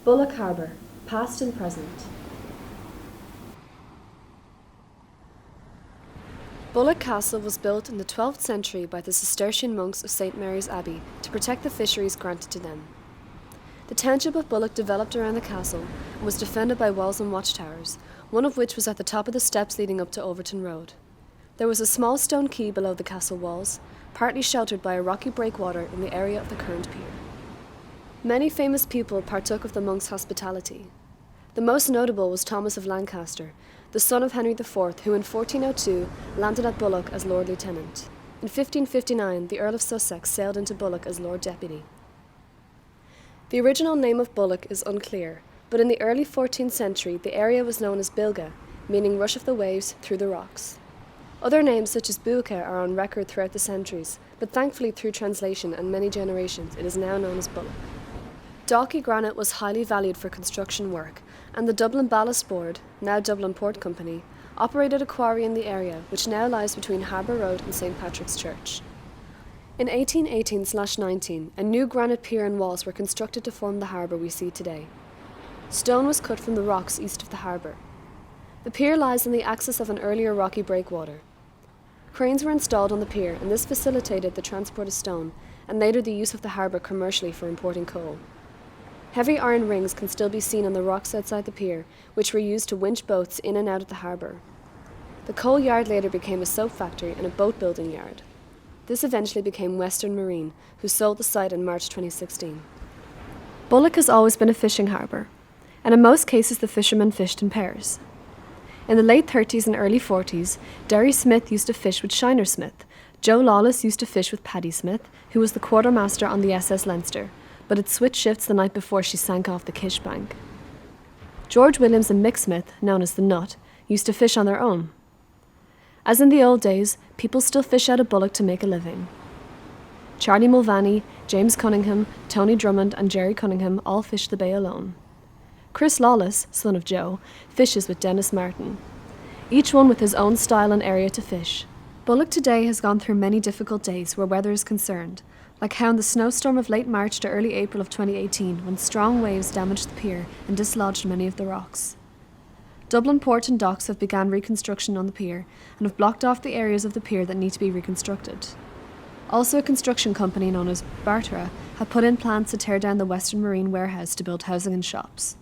Bulloch Harbour, past and present. Bulloch Castle was built in the 12th century by the Cistercian monks of St Mary's Abbey to protect the fisheries granted to them. The township of Bulloch developed around the castle and was defended by walls and watchtowers, one of which was at the top of the steps leading up to Overton Road. There was a small stone quay below the castle walls, partly sheltered by a rocky breakwater in the area of the current pier. Many famous people partook of the monks' hospitality. The most notable was Thomas of Lancaster, the son of Henry IV, who in 1402 landed at Bulloch as Lord Lieutenant. In 1559, the Earl of Sussex sailed into Bulloch as Lord Deputy. The original name of Bulloch is unclear, but in the early 14th century the area was known as Bilga, meaning rush of the waves through the rocks. Other names such as Bucha are on record throughout the centuries, but thankfully through translation and many generations it is now known as Bulloch. Dalkey granite was highly valued for construction work, and the Dublin Ballast Board, now Dublin Port Company, operated a quarry in the area, which now lies between Harbour Road and St Patrick's Church. In 1818/19, a new granite pier and walls were constructed to form the harbour we see today. Stone was cut from the rocks east of the harbour. The pier lies on the axis of an earlier rocky breakwater. Cranes were installed on the pier, and this facilitated the transport of stone, and later the use of the harbour commercially for importing coal. Heavy iron rings can still be seen on the rocks outside the pier, which were used to winch boats in and out of the harbour. The coal yard later became a soap factory and a boat building yard. This eventually became Western Marine, who sold the site in March 2016. Bulloch has always been a fishing harbour, and in most cases the fishermen fished in pairs. In the late 30s and early 40s, Derry Smith used to fish with Shiner Smith. Joe Lawless used to fish with Paddy Smith, who was the quartermaster on the SS Leinster, but had switched shifts the night before she sank off the Kish Bank. George Williams and Mick Smith, known as the Nut, used to fish on their own. As in the old days, people still fish out of Bulloch to make a living. Charlie Mulvaney, James Cunningham, Tony Drummond and Jerry Cunningham all fish the bay alone. Chris Lawless, son of Joe, fishes with Dennis Martin, each one with his own style and area to fish. Bulloch today has gone through many difficult days where weather is concerned, like how in the snowstorm of late March to early April of 2018, when strong waves damaged the pier and dislodged many of the rocks. Dublin Port and Docks have begun reconstruction on the pier and have blocked off the areas of the pier that need to be reconstructed. Also, a construction company known as Bartra have put in plans to tear down the Western Marine warehouse to build housing and shops.